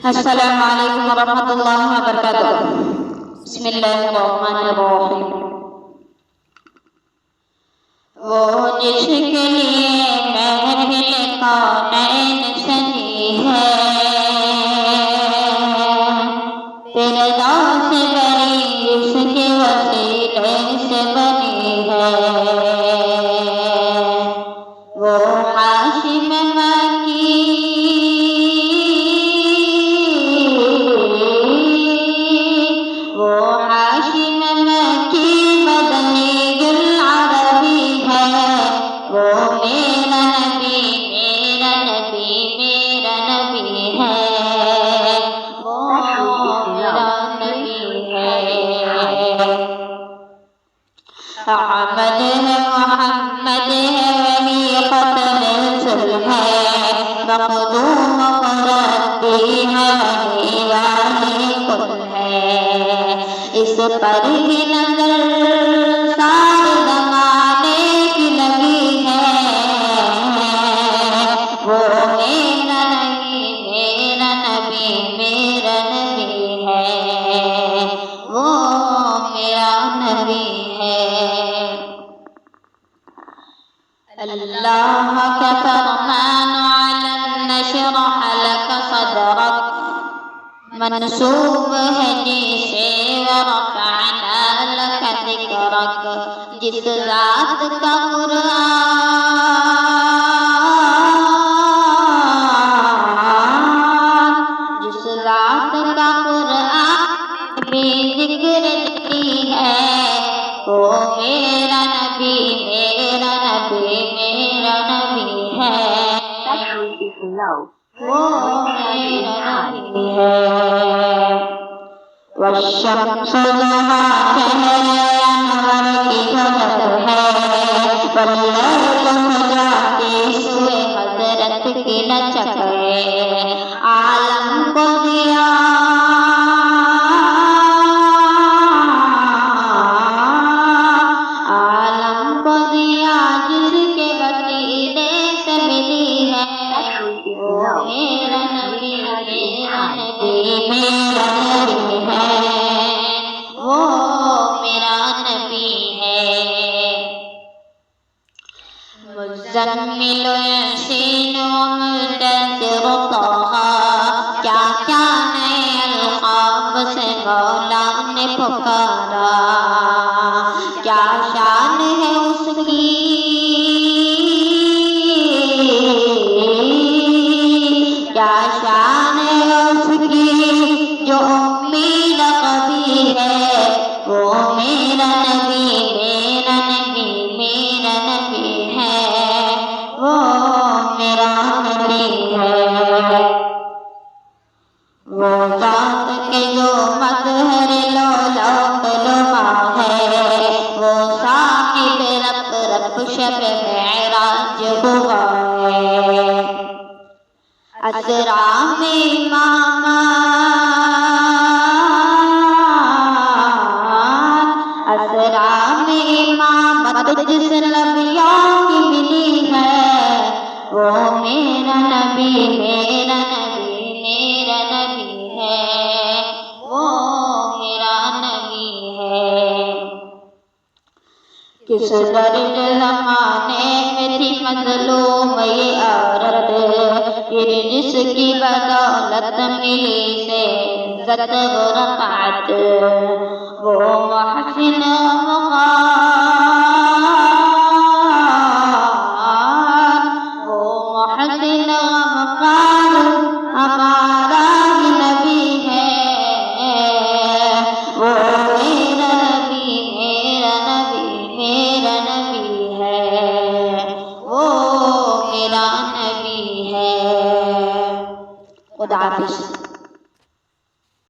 السلام علیکم ورحمۃ اللہ وبرکاتہ۔ بسم اللہ الرحمن الرحیم۔ وہ جس کے لیے محفل کونین سجی ہے، فردوس بری جس کے وسیلے سے بنی ہے، وہ ہاشم مکی احمد ہے، محمد ہے، وہی ختم رسول ہے، مخدوم مربی ہے، وہی والی کل ہے، اس پر ہی نظر سارے زمانے کی لگی ہے، وہ میرا نبی میرا نبی میرا نبی ہے، وہ میرا نبی ہے۔ اللہ کا فرمان علم نشرح لك صدرك منسوب ہے جسے ورفعنا لك ذکرک، جس ذات کا قرآن بھی ذکر دی ہے، وہ میرا نبی میرا نبی میرا نبی ہے، وہ میرا نبی ہے۔ والشمس ضحاها انور کی جھلک ہے، واللیل سجاتی سوئے حضرت کی لچک ہے، عالم کو دیا جس کے وسیلے سے ملی ہے، وہ میرا نبی میرا نبی میرا نبی ہے، وہ میرا نبی ہے۔ مزمل یاسین و مدثر طہ، کیا کیا نئے القاب سے مولا نے پکارا، کیا شان ہے اس کی، کیا شان ہے اس کی جو امی لقبی ہے، وہ میرا نبی میرا نبی میرا نبی ہے، وہ میرا نبی ہے۔ وہ ذات کے جو مظہر لولوک لما ہے، وہ صاحب رب رب شب معراج ہوا ہے، اسرا میں امامت جس نبیوں کی ملی ہے، وہ میرا نبی میرا نبی میرا نبی ہے، وہ میرا نبی ہے۔ کس درد زمانے میں تھی مظلوم یہ عورت، پھر جس کی بدولت ملی سے عزت و رفعت، وہ محسن غمخوار، وہ محسن غمخوار ہمارا ہی نبی ہے، وہ میرا نبی میرا نبی میرا نبی ہے، وہ میرا نبی ہے۔ خدا حافظ۔